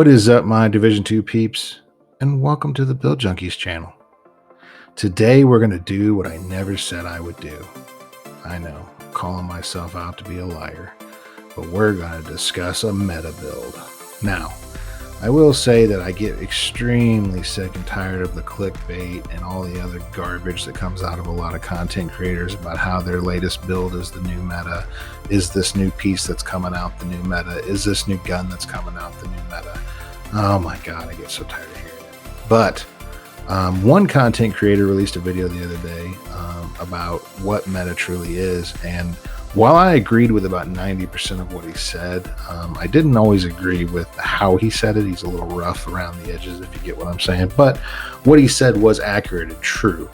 What is up, my Division 2 peeps, and welcome to the Build Junkies channel. Today we're going to do what I never said I would do. I know, calling myself out to be a liar, but we're going to discuss a meta build. Now, I will say that I get extremely sick and tired of the clickbait and all the other garbage that comes out of a lot of content creators about how their latest build is the new meta. Is this new piece that's coming out the new meta? Is this new gun that's coming out the new meta? Oh my God, I get so tired of hearing it. But one content creator released a video the other day about what meta truly is, and while I agreed with about 90% of what he said, I didn't always agree with how he said it. He's a little rough around the edges, if you get what I'm saying. But what he said was accurate and true.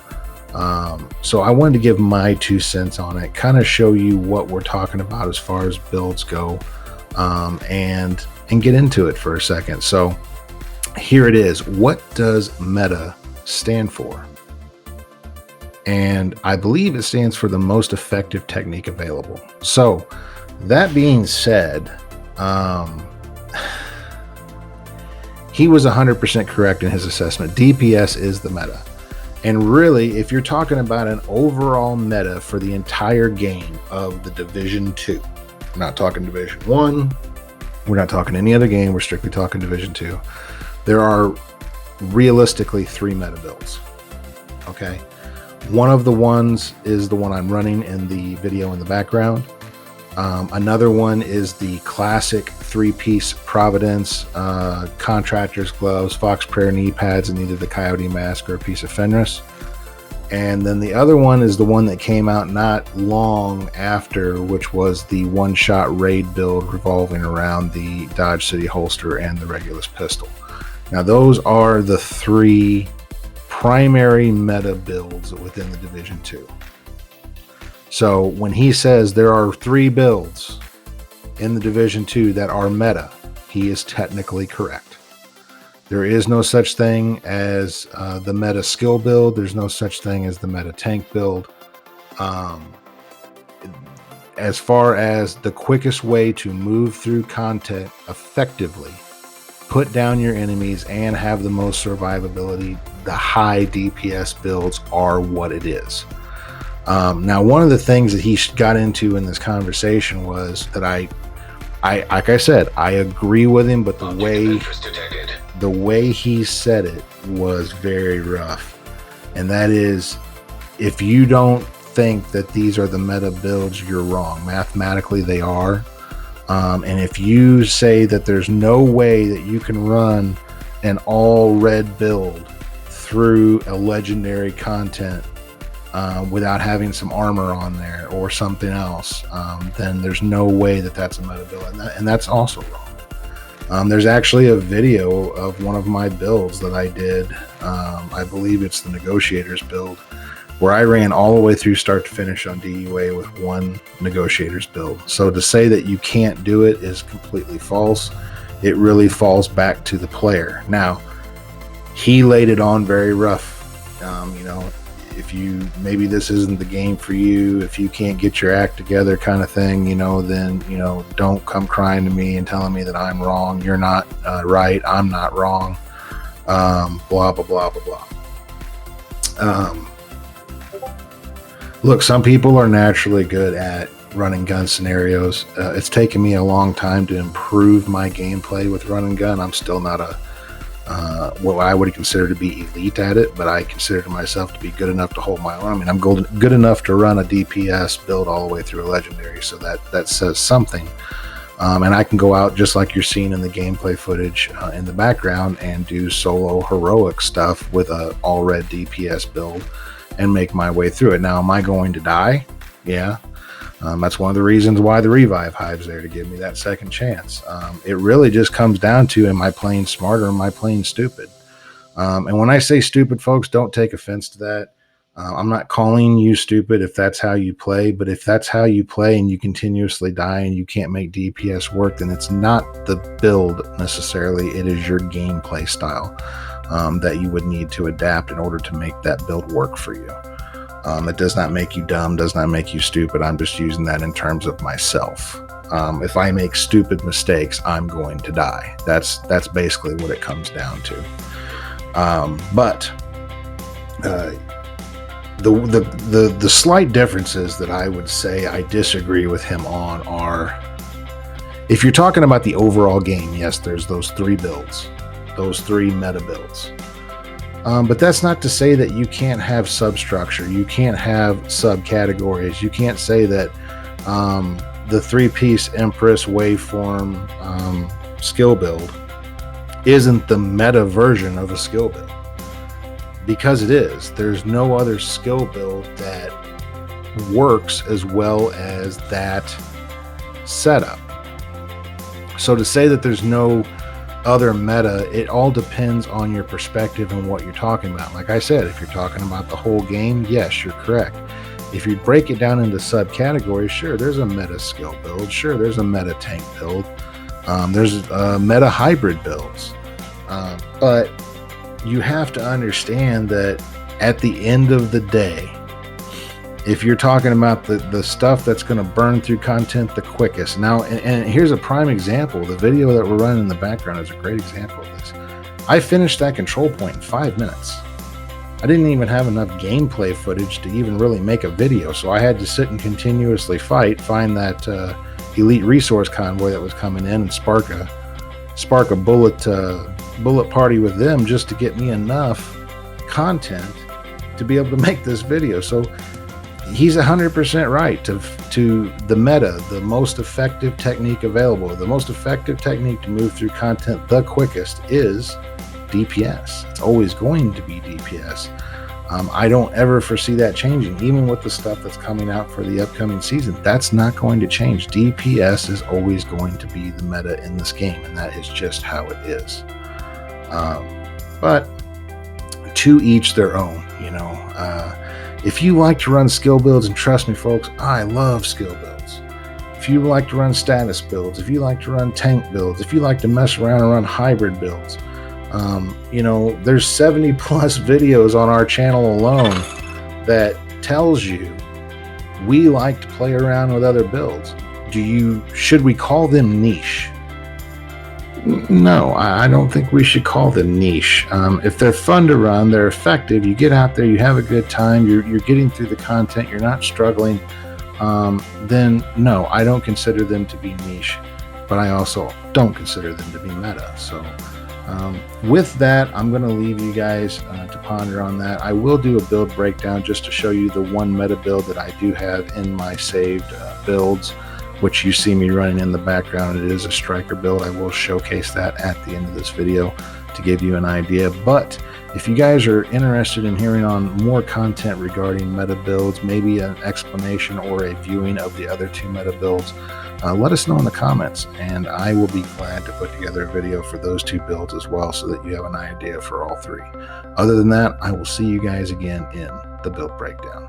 So I wanted to give my 2 cents on it, kind of show you what we're talking about as far as builds go, and get into it for a second. So here it is. What does meta stand for? And I believe it stands for the most effective technique available. So that being said, he was 100% correct in his assessment. DPS is the meta. And really, if you're talking about an overall meta for the entire game of the Division 2, we're not talking Division 1, we're not talking any other game, we're strictly talking Division 2, there are realistically 3 meta builds, okay? One of the ones is the one I'm running in the video in the background. Another one is the classic 3-piece Providence, contractor's gloves, fox prayer knee pads, and either the coyote mask or a piece of Fenris. And then the other one is the one that came out not long after, which was the one-shot raid build revolving around the Dodge City holster and the Regulus pistol. Now those are the 3 primary meta builds within the Division 2. So when he says there are 3 builds in the Division 2 that are meta, he is technically correct. There is no such thing as the meta skill build. There's no such thing as the meta tank build. As far as the quickest way to move through content effectively, put down your enemies, and have the most survivability, the high DPS builds are what it is. Now, one of the things that he got into in this conversation was that I like I said, I agree with him, but the way he said it was very rough. And that is, if you don't think that these are the meta builds, you're wrong. Mathematically, they are. And if you say that there's no way that you can run an all red build through a legendary content without having some armor on there or something else, then there's no way that that's a meta build, and that's also wrong. There's actually a video of one of my builds that I did. I believe it's the Negotiators build, where I ran all the way through start to finish on DUA with one Negotiators build. So to say that you can't do it is completely false. It really falls back to the player. Now, he laid it on very rough. If you, maybe this isn't the game for you, if you can't get your act together kind of thing, then, don't come crying to me and telling me that I'm wrong. You're not right. I'm not wrong. Blah, blah, blah, blah, blah. Look, some people are naturally good at run and gun scenarios. It's taken me a long time to improve my gameplay with run and gun. I'm still not what I would consider to be elite at it, but I consider myself to be good enough to hold my own. I mean, I'm good enough to run a DPS build all the way through a legendary, so that says something. And I can go out just like you're seeing in the gameplay footage in the background and do solo heroic stuff with a all red DPS build and make my way through it. Now, am I going to die? Yeah. That's one of the reasons why the revive hive's there, to give me that second chance. It really just comes down to, am I playing smart or am I playing stupid? And when I say stupid, folks, don't take offense to that. I'm not calling you stupid if that's how you play, but if that's how you play and you continuously die and you can't make DPS work, then it's not the build necessarily. It is your gameplay style that you would need to adapt in order to make that build work for you. It does not make you dumb, does not make you stupid. I'm just using that in terms of myself. If I make stupid mistakes, I'm going to die. That's basically what it comes down to. The slight differences that I would say I disagree with him on are, if you're talking about the overall game, yes, there's those 3 builds, those 3 meta builds. But that's not to say that you can't have substructure, you can't have subcategories. You can't say that the 3-piece Empress waveform skill build isn't the meta version of a skill build, because it is. There's no other skill build that works as well as that setup. So to say that there's no other meta, it all depends on your perspective and what you're talking about. Like I said, if you're talking about the whole game, yes, you're correct. If you break it down into subcategories, sure, there's a meta skill build, sure, there's a meta tank build, there's meta hybrid builds, but you have to understand that at the end of the day, if you're talking about the stuff that's going to burn through content the quickest. Now, and here's a prime example. The video that we're running in the background is a great example of this. I finished that control point in 5 minutes. I didn't even have enough gameplay footage to even really make a video, so I had to sit and continuously find that elite resource convoy that was coming in and spark a bullet party with them just to get me enough content to be able to make this video. So he's 100% right. To the meta, the most effective technique available, the most effective technique to move through content the quickest is DPS. It's always going to be DPS. I don't ever foresee that changing, even with the stuff that's coming out for the upcoming season. That's not going to change. DPS is always going to be the meta in this game, and that is just how it is. But to each their own, you know. If you like to run skill builds, and trust me, folks, I love skill builds. If you like to run status builds, if you like to run tank builds, if you like to mess around and run hybrid builds, you know, there's 70 plus videos on our channel alone that tells you we like to play around with other builds. Should we call them niche? No, I don't think we should call them niche. If they're fun to run, they're effective, you get out there, you have a good time, you're getting through the content, you're not struggling, then no, I don't consider them to be niche, but I also don't consider them to be meta. So with that, I'm going to leave you guys to ponder on that. I will do a build breakdown just to show you the one meta build that I do have in my saved builds, which you see me running in the background. It is a striker build. I will showcase that at the end of this video to give you an idea. But if you guys are interested in hearing on more content regarding meta builds, maybe an explanation or a viewing of the other 2 meta builds, let us know in the comments, and I will be glad to put together a video for those 2 builds as well, so that you have an idea for all 3. Other than that, I will see you guys again in the build breakdown.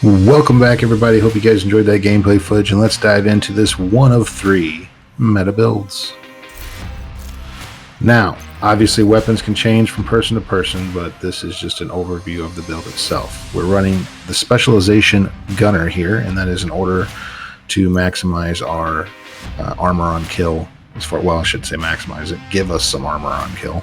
Welcome back, everybody. Hope you guys enjoyed that gameplay footage, and let's dive into this one of 3 meta builds. Now, Obviously, weapons can change from person to person, but this is just an overview of the build itself. We're running the specialization gunner here, and that is in order to maximize our armor on kill. Well, I should say maximize it. Give us some armor on kill.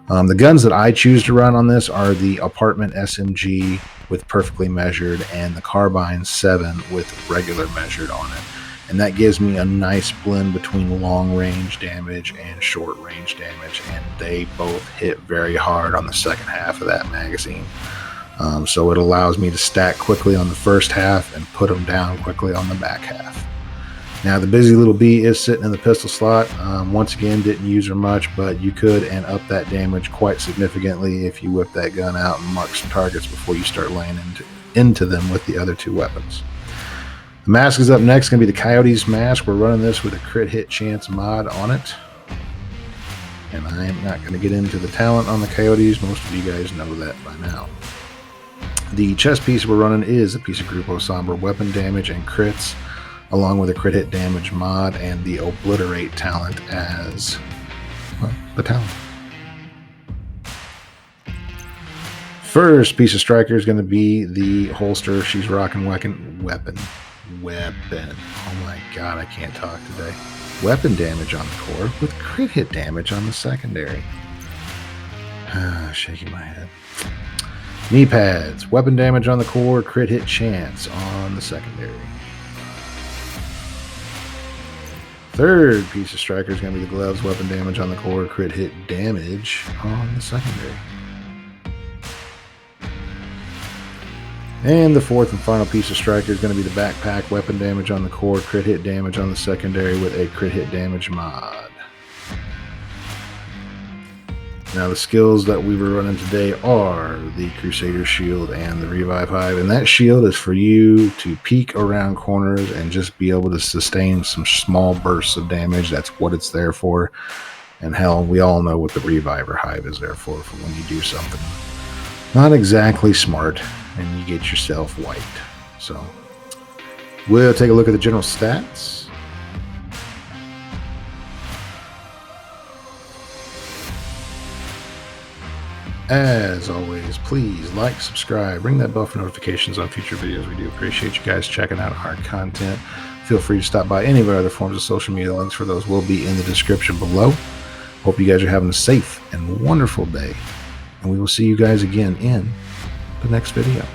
The guns that I choose to run on this are the Apartment SMG with perfectly measured and the Carbine 7 with regular measured on it. And that gives me a nice blend between long range damage and short range damage, and they both hit very hard on the second half of that magazine. So it allows me to stack quickly on the first half and put them down quickly on the back half. Now the Busy Little Bee is sitting in the pistol slot. Once again, didn't use her much, but you could and up that damage quite significantly if you whip that gun out and mark some targets before you start laying into them with the other two weapons. The mask is up next. Going to be the Coyotes mask. We're running this with a crit hit chance mod on it. And I am not going to get into the talent on the Coyotes. Most of you guys know that by now. The chest piece we're running is a piece of Grupo Somber weapon damage and crits, along with a crit hit damage mod and the Obliterate talent as, well, the talent. First piece of striker is going to be the holster. She's rocking weapon. Oh my god, I can't talk today. Weapon damage on the core with crit hit damage on the secondary. Shaking my head. Knee pads. Weapon damage on the core, crit hit chance on the secondary. Third piece of striker is going to be the gloves. Weapon damage on the core, crit hit damage on the secondary. And the fourth and final piece of striker is going to be the backpack. Weapon damage on the core, crit hit damage on the secondary with a crit hit damage mod. Now the skills that we were running today are the Crusader Shield and the Revive Hive. And that shield is for you to peek around corners and just be able to sustain some small bursts of damage. That's what it's there for. And hell, we all know what the Reviver Hive is there for when you do something not exactly smart and you get yourself wiped. So we'll take a look at the general stats. As always, please like, subscribe, ring that bell for notifications on future videos. We do appreciate you guys checking out our content. Feel free to stop by any of our other forms of social media. Links for those will be in the description below. Hope you guys are having a safe and wonderful day. And we will see you guys again in the next video.